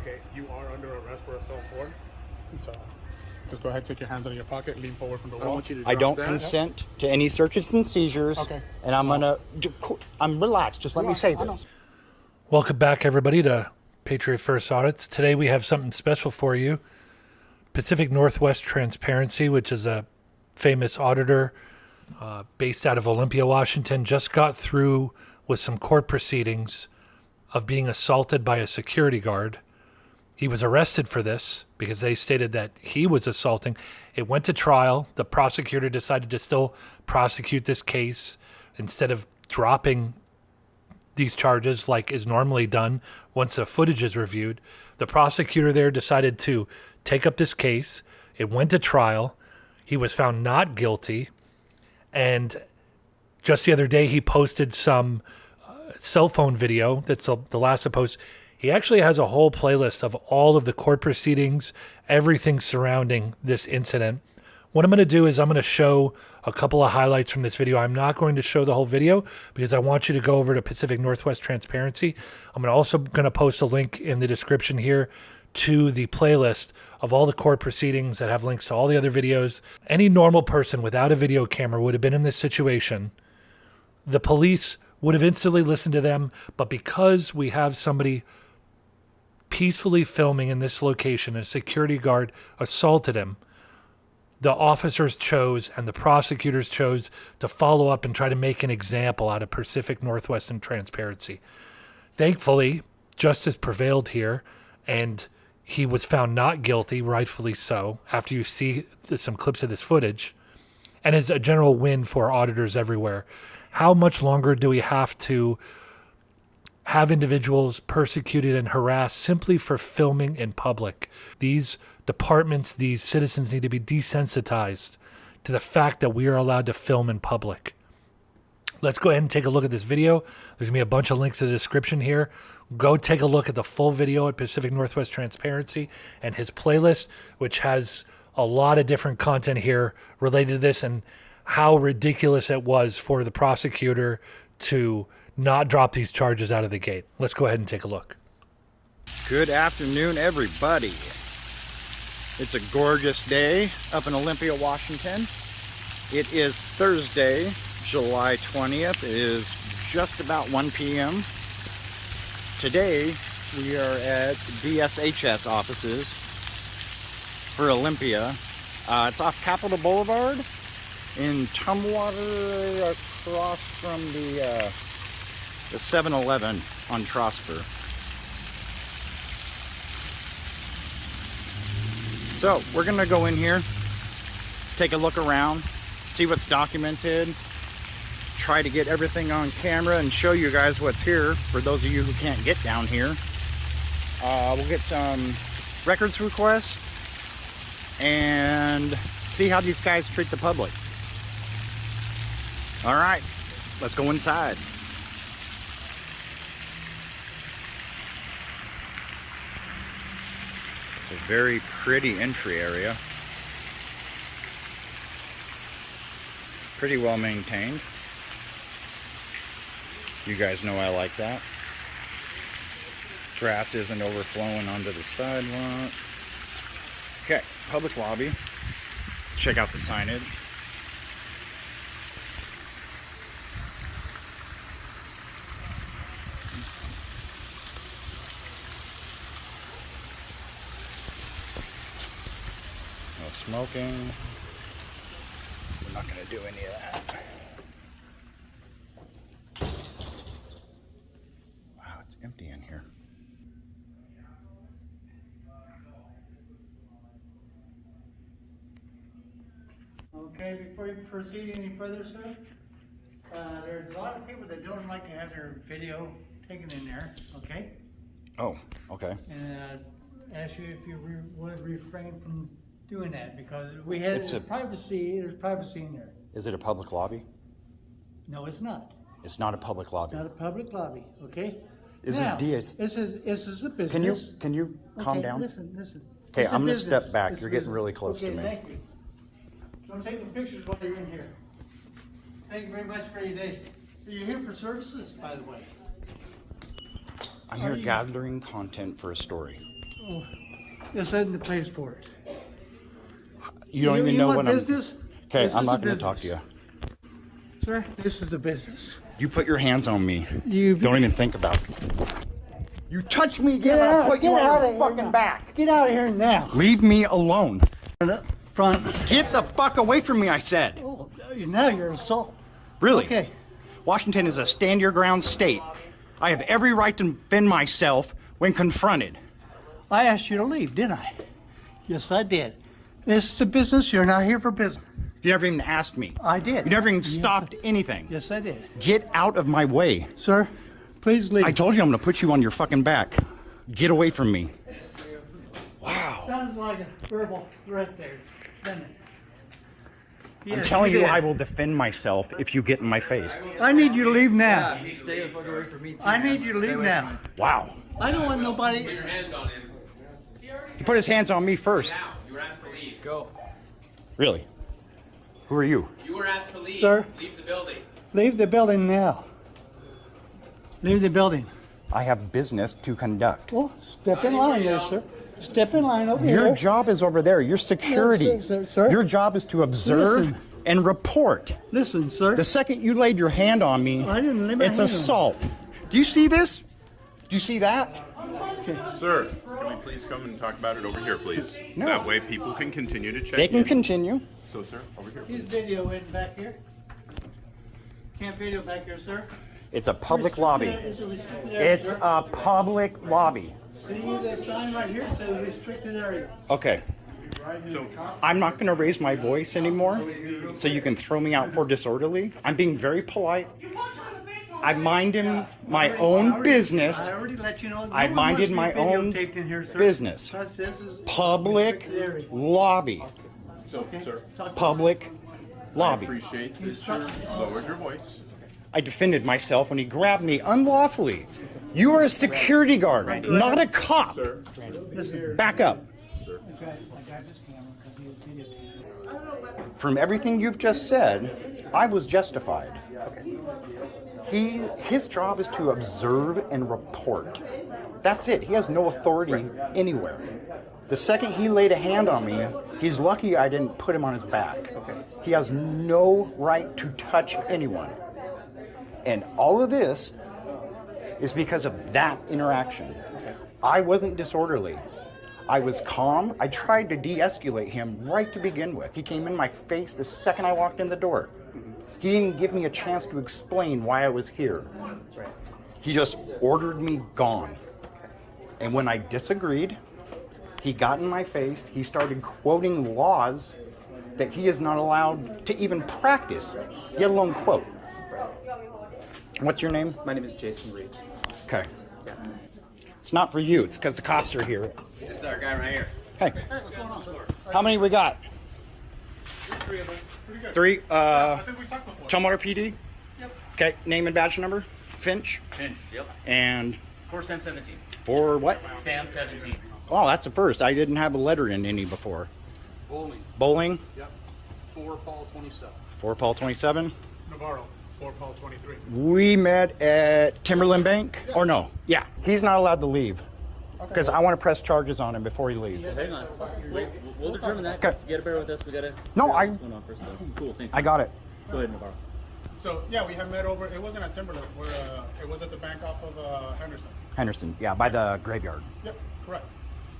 Okay, you are under arrest for assault 4. So just go ahead, take your hands out of your pocket, lean forward from the wall. I don't consent to any searches and seizures. Okay. And I'm relaxed. Just let me say this. Welcome back, everybody, to Patriot First Audits. Today we have something special for you. Pacific Northwest Transparency, which is a famous auditor based out of Olympia, Washington, just got through with some court proceedings of being assaulted by a security guard. He was arrested for this because they stated that he was assaulting. It went to trial. The prosecutor decided to still prosecute this case instead of dropping these charges like is normally done once the footage is reviewed. The prosecutor there decided to take up this case. It went to trial. He was found not guilty. And just the other day, he posted some cell phone video. That's the last post. He actually has a whole playlist of all of the court proceedings, everything surrounding this incident. What I'm going to do is I'm going to show a couple of highlights from this video. I'm not going to show the whole video because I want you to go over to Pacific Northwest Transparency. I'm also going to post a link in the description here to the playlist of all the court proceedings that have links to all the other videos. Any normal person without a video camera would have been in this situation. The police would have instantly listened to them, but because we have somebody peacefully filming in this location, a security guard assaulted him, the officers chose and the prosecutors chose to follow up and try to make an example out of Pacific Northwest and Transparency. Thankfully, justice prevailed here, and he was found not guilty, rightfully so, after you see some clips of this footage, and is a general win for auditors everywhere. How much longer do we have to have individuals persecuted and harassed simply for filming in public? These departments, these citizens need to be desensitized to the fact that we are allowed to film in public. Let's go ahead and take a look at this video. There's going to be a bunch of links in the description here. Go take a look at the full video at Pacific Northwest Transparency and his playlist, which has a lot of different content here related to this and how ridiculous it was for the prosecutor to not drop these charges out of the gate. Let's go ahead and take a look. Good afternoon, everybody. It's a gorgeous day up in Olympia, Washington. It is Thursday, July 20th. It is just about 1 p.m. Today, we are at DSHS offices for Olympia. It's off Capitol Boulevard in Tumwater, across from the 7-Eleven on Trosper. So we're gonna go in here, take a look around, see what's documented, try to get everything on camera and show you guys what's here for those of you who can't get down here. We'll get some records requests and see how these guys treat the public. All right, let's go inside. It's a very pretty entry area. Pretty well maintained. You guys know I like that. Grass isn't overflowing onto the sidewalk. Okay, public lobby. Check out the signage. No smoking. We're not going to do any of that. Wow, it's empty in here. Okay, before you proceed any further, sir, there's a lot of people that don't like to have their video taken in there, okay? Oh, okay. And ask you if you would refrain from doing that because we had privacy. There's privacy in there. Is it a public lobby? No, it's not. It's not a public lobby. Not a public lobby, okay? This now, is DS. This is a business. Can you calm down? Listen. Okay, It's a I'm gonna business. step back. It's You're getting business. really close to me. Thank you. So I'm taking pictures while you're in here. Thank you very much for your day. Are you here for services, by the way? I'm here gathering content for a story. This isn't the place for it. You don't even know want what business? Okay, This I'm is not the going to talk to business. you. Sir, this is the business. You put your hands on me. You Don't even think about it. You touch me again, I'll put you on your fucking back. Get out of here now. Leave me alone. Front. Get the fuck away from me, I said. Oh, now you're assault. Really? Okay. Washington is a stand your ground state. I have every right to defend myself when confronted. I asked you to leave, didn't I? Yes, I did. This is the business. You're not here for business. You never even asked me. I did. You never even stopped anything. Yes, I did. Get out of my way. Sir, please leave. I told you I'm going to put you on your fucking back. Get away from me. Wow. Sounds like a verbal threat there, doesn't it? I'm Yes, telling you, did. I will defend myself if you get in my face. I need you to leave now. Stay the fuck away from me, too. I need you to leave now. Wow. I don't want nobody. Put your hands on him. He put his hands on me first. Now, you were asked to leave. Go. Really? Who are you? You were asked to leave. Sir? Leave the building. Leave the building now. Leave the building. I have business to conduct. Well, step in line there, sir. Step in line over Your here. job is over there. Your security. No, sir. Your job is to observe Listen. and report. Listen, sir. The second you laid your hand on me, I didn't lay my it's hand on you. assault. Do you see this? Do you see that? Sir, can we please come and talk about it over here, please? No. That way people can continue to check They can in. continue. So, sir, over here. He's videoing back here. Can't video back here, sir. It's a public lobby. It's a restricted area, It's sir. a public lobby. See that sign right here says restricted area. Okay. So, I'm not going to raise my voice anymore, so you can throw me out for disorderly. I'm being very polite. I minded my own business. I already let you know. No I one minded must be my own videotaped in here, sir. business. Because this is Public restricted area. lobby. sir, Public lobby. appreciate that you lowered your voice. I defended myself when he grabbed me unlawfully. You are a security guard, not a cop. Sir, Back up. I got this camera because he was videotaping. From everything you've just said, I was justified. His job is to observe and report. That's it. He has no authority anywhere. The second he laid a hand on me, he's lucky I didn't put him on his back. He has no right to touch anyone. And all of this is because of that interaction. I wasn't disorderly. I was calm. I tried to de-escalate him right to begin with. He came in my face the second I walked in the door. He didn't give me a chance to explain why I was here. He just ordered me gone. And when I disagreed, he got in my face. He started quoting laws that he is not allowed to even practice, let alone quote. What's your name? My name is Jason Reed. Okay. It's not for you. It's because the cops are here. This is our guy right here. Hey, how many we got? Three. I think we talked before. Tumwater PD? Yep. Okay, name and badge number? Finch? Finch, yep. And For Sam 17. for what? Sam 17. Oh, that's the first. I didn't have a letter in any before. Bowling. Bowling? Yep. 4 Paul 27. 4 Paul 27. Navarro, 4 Paul 23. We met at Timberland Bank? Or no? Yeah. He's not allowed to leave. Because I want to press charges on him before he leaves. Hang on. We'll determine that. Okay. You gotta bear with us. We gotta. No, figure out I- what's going on first. So. Cool. Thanks. I got it. Go ahead, Navarro. So, yeah, we have met over, it wasn't at Timberlake, it was at the bank off of Henderson. Henderson, yeah, by the graveyard. Yep, correct.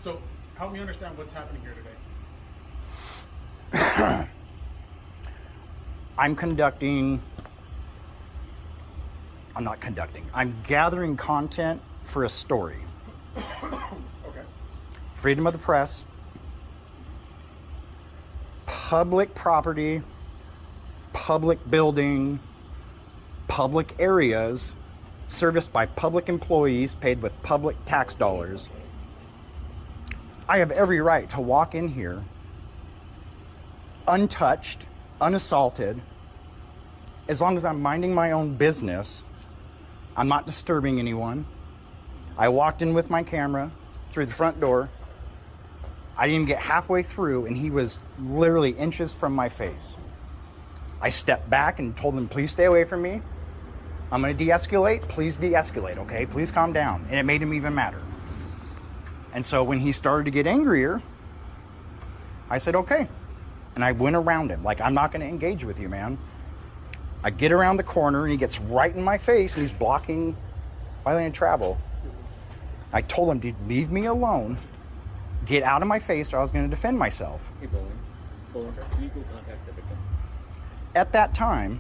So, help me understand what's happening here today. I'm gathering content for a story. Okay. Freedom of the press, public property, public building, public areas serviced by public employees paid with public tax dollars. I have every right to walk in here untouched, unassaulted, as long as I'm minding my own business. I'm not disturbing anyone. I walked in with my camera through the front door. I didn't even get halfway through, and he was literally inches from my face. I stepped back and told him, please stay away from me. I'm going to de-escalate. Please de-escalate, okay? Please calm down. And it made him even madder. And so when he started to get angrier, I said, okay. And I went around him. Like, I'm not going to engage with you, man. I get around the corner and he gets right in my face and he's blocking my lane of travel. I told him, dude, leave me alone. Get out of my face or I was going to defend myself. Hey, Bowling. Bowling, legal contact the victim. At that time,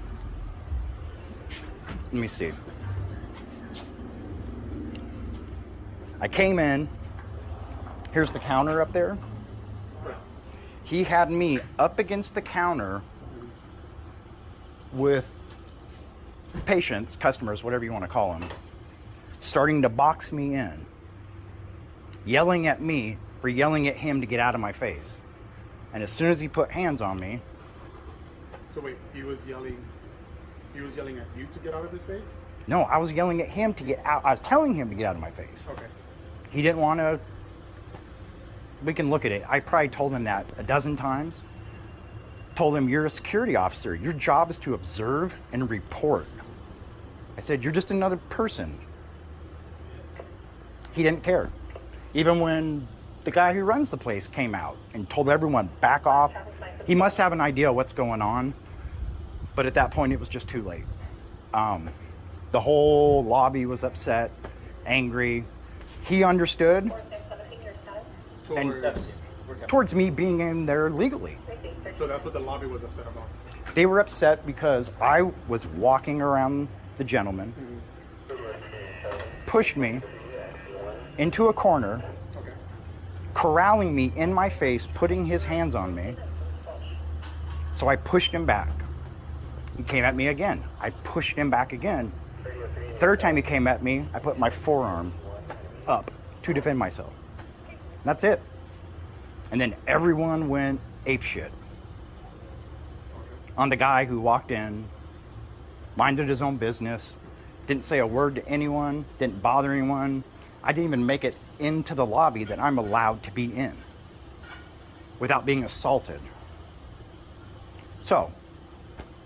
let me see. I came in. Here's the counter up there. He had me up against the counter with patients, customers, whatever you want to call them, starting to box me in, yelling at me for yelling at him to get out of my face. And as soon as he put hands on me... So wait, he was yelling at you to get out of his face? No, I was yelling at him to get out. I was telling him to get out of my face. Okay. He didn't want to... We can look at it. I probably told him that a dozen times. Told him, you're a security officer. Your job is to observe and report. I said, you're just another person. He didn't care. Even when the guy who runs the place came out and told everyone, back off. He must have an idea what's going on. But at that point, it was just too late. The whole lobby was upset, angry. He understood. Towards me being in there legally. So that's what the lobby was upset about? They were upset because I was walking around the gentleman, pushed me into a corner, corralling me in my face, putting his hands on me. So I pushed him back. He came at me again. I pushed him back again. Third time he came at me, I put my forearm up to defend myself. That's it. And then everyone went apeshit on the guy who walked in, minded his own business, didn't say a word to anyone, didn't bother anyone. I didn't even make it into the lobby that I'm allowed to be in without being assaulted. So,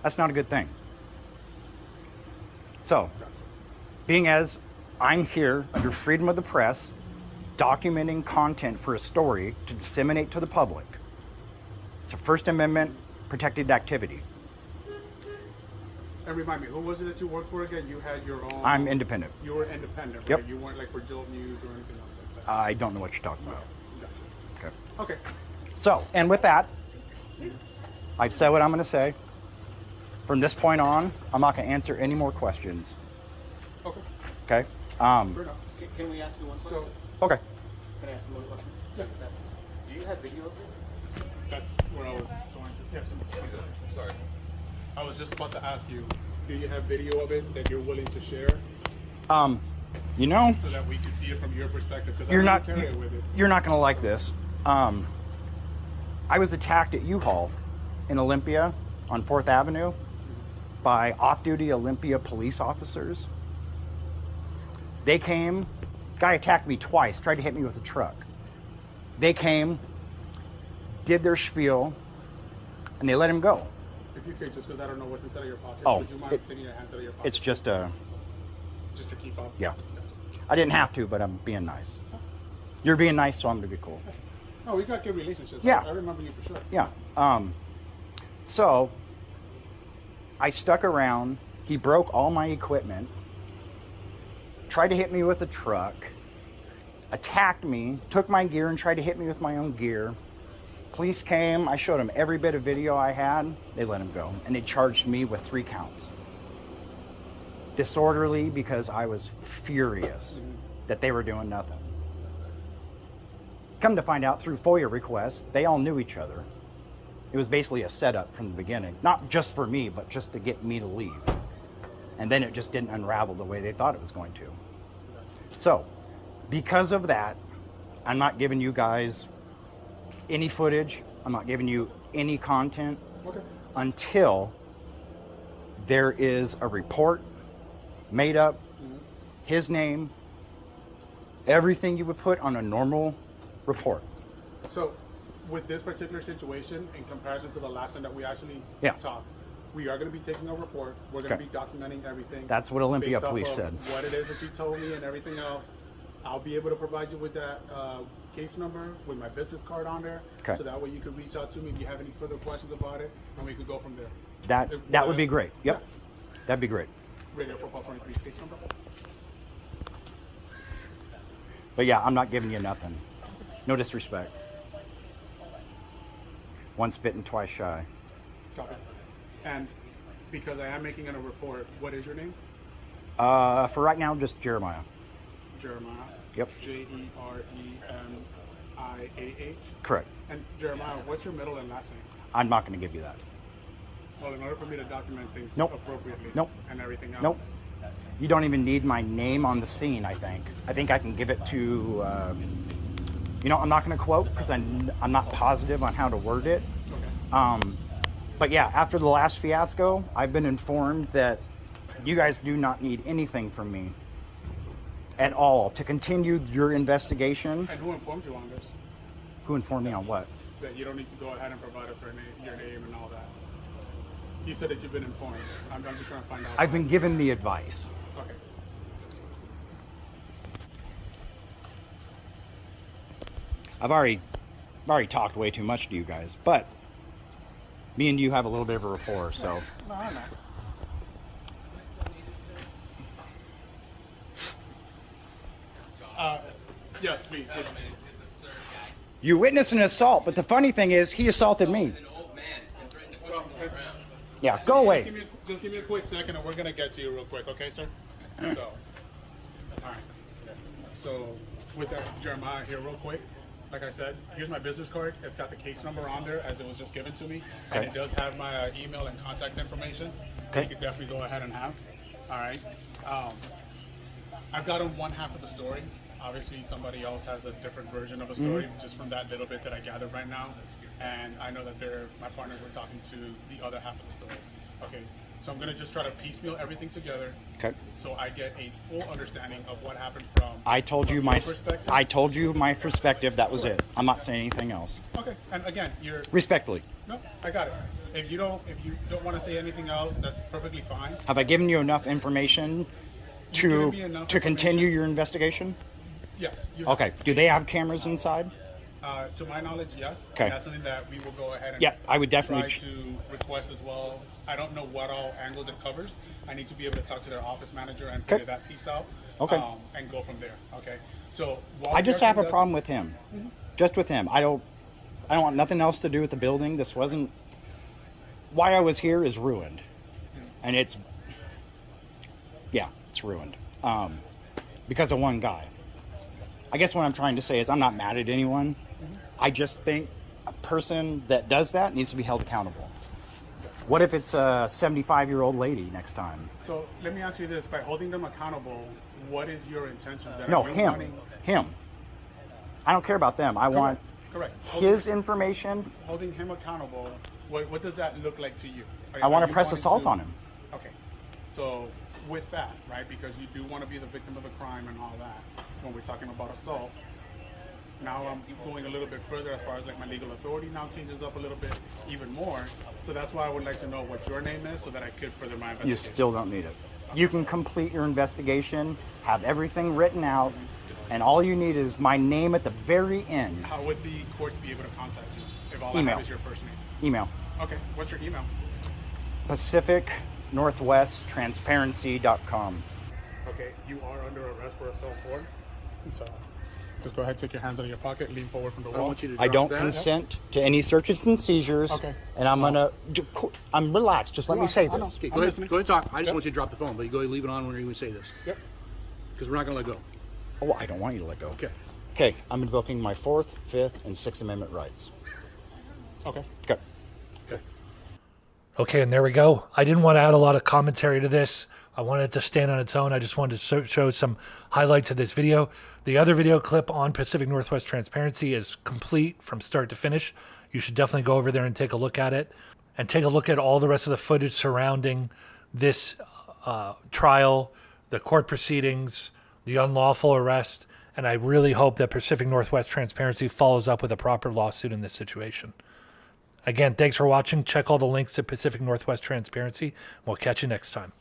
that's not a good thing. So, being as I'm here under freedom of the press, documenting content for a story to disseminate to the public. It's a First Amendment protected activity. And remind me, who was it that you worked for again? You had your own... I'm independent. You were independent, right? Yep. You weren't like for Jolt News or anything else like that? I don't know what you're talking about. Gotcha. Okay. Okay. So, and with that, I've said what I'm going to say. From this point on, I'm not going to answer any more questions. Okay. Okay? Fair enough. Can we ask you one question? Okay. Can I ask you one question? Yeah. Do you have video of this? That's where I was going to. Yes. Sorry. I was just about to ask you, do you have video of it that you're willing to share? You know, So that we can see it from your perspective, because you're I not, don't carry it with it. you're not going to like this. I was attacked at U-Haul in Olympia on 4th Avenue by off-duty Olympia police officers. They came, guy attacked me twice, tried to hit me with a truck. They came, did their spiel, and they let him go. If you could, just because I don't know what's inside of your pocket, Oh, would you mind taking your hands out of your pocket? It's just just to keep up. yeah. I didn't have to, but I'm being nice. You're being nice, so I'm going to be cool. Oh, we got good relationships. Yeah. I remember you for sure. Yeah. So I stuck around. He broke all my equipment, tried to hit me with a truck, attacked me, took my gear and tried to hit me with my own gear. Police came. I showed them every bit of video I had. They let him go. And they charged me with 3 counts. Disorderly because I was furious that they were doing nothing. Come to find out through FOIA requests, they all knew each other. It was basically a setup from the beginning. Not just for me, but just to get me to leave. And then it just didn't unravel the way they thought it was going to. So, because of that, I'm not giving you guys any footage. I'm not giving you any content until there is a report made up, his name, everything you would put on a normal report. So, with this particular situation, in comparison to the last time that we actually Yeah. talked, we are going to be taking a report. We're going to Okay. be documenting everything. That's what Olympia based off Police of said. What it is that you told me and everything else. I'll be able to provide you with that case number with my business card on there. Okay. So that way you can reach out to me if you have any further questions about it, and we could go from there. That would be great. Yep. That'd be great. Radio 423 case number. But yeah, I'm not giving you nothing. No disrespect. Once bitten, twice shy. Copy. And because I am making a report, what is your name? For right now, just Jeremiah. Jeremiah. Yep. Jeremiah. Correct. And Jeremiah, what's your middle and last name? I'm not going to give you that. Well, in order for me to document things Nope. appropriately Nope. and everything else. Nope. You don't even need my name on the scene, I think. I think I can give it to, I'm not going to quote because I'm not positive on how to word it. Okay. But yeah, after the last fiasco, I've been informed that you guys do not need anything from me at all to continue your investigation. And who informed you on this? Who informed me on what? That you don't need to go ahead and provide us your name and all that. You said that you've been informed. I'm just trying to find out. I've been given the advice. Okay. I've already talked way too much to you guys, but me and you have a little bit of a rapport, so. No, I know. Yes, please. You witnessed an assault, but the funny thing is, he assaulted me. Yeah, go away. Just give me a quick second, and we're gonna get to you real quick, okay, sir? So, all right. So, with that, Jeremiah, here real quick. Like I said, here's my business card. It's got the case number on there as it was just given to me, and Okay. it does have my email and contact information. Okay. You could definitely go ahead and have. All right. I've gotten one half of the story. Obviously, somebody else has a different version of a story, just from that little bit that I gathered right now. And I know that my partners were talking to the other half of the story. Okay, so I'm gonna just try to piecemeal everything together, Okay. so I get a full understanding of what happened from. I told you from my your perspective. I told you my perspective. That was it. I'm not saying anything else. Okay, and again, Respectfully, no, I got it. If you don't want to say anything else, that's perfectly fine. have I given you enough information You've given to me enough continue information. your investigation? Yes. You Okay. Do they have cameras inside? To my knowledge, yes. Okay. And that's something that we will go ahead and Yeah, I would definitely try to request as well. I don't know what all angles it covers. I need to be able to talk to their office manager and figure that piece out. Okay. And go from there. Okay. So I just have a problem with him. Just with him. I don't want nothing else to do with the building. This wasn't why I was here is ruined. And it's ruined. Because of one guy. I guess what I'm trying to say is I'm not mad at anyone. I just think a person that does that needs to be held accountable. What if it's a 75-year-old lady next time? So let me ask you this: by holding them accountable, what is your intentions? No, Are you him. wanting- Him. I don't care about them. I want Correct. his information. Holding him accountable. What does that look like to you? I want Are to you press wanting assault to- on him. Okay. So with that, right, because you do want to be the victim of a crime and all that, when we're talking about assault, now I'm going a little bit further as far as like my legal authority now changes up a little bit even more. So that's why I would like to know what your name is so that I could further my investigation. You still don't need it. You can complete your investigation, have everything written out, and all you need is my name at the very end. How would the courts be able to contact you if all Email. I have is your first name? Email. Okay. What's your email? PacificNorthwestTransparency.com. Okay. You are under arrest for assault 4. So just go ahead, take your hands out of your pocket, lean forward from the wall. I don't consent to any searches and seizures. Okay. And I'm relaxed. Just let me say I know. this. Okay, I'm go ahead, listening. go ahead and talk. I just Yep. want you to drop the phone, but you go ahead and leave it on when you're going to say this. Yep. Because we're not going to let go. Oh, I don't want you to let go. Okay. Okay, I'm invoking my 4th, 5th, and 6th Amendment rights. Okay. Okay. Okay, and there we go. I didn't want to add a lot of commentary to this. I wanted it to stand on its own. I just wanted to show some highlights of this video. The other video clip on Pacific Northwest Transparency is complete from start to finish. You should definitely go over there and take a look at it. And take a look at all the rest of the footage surrounding this trial, the court proceedings, the unlawful arrest. And I really hope that Pacific Northwest Transparency follows up with a proper lawsuit in this situation. Again, thanks for watching. Check all the links to Pacific Northwest Transparency. We'll catch you next time.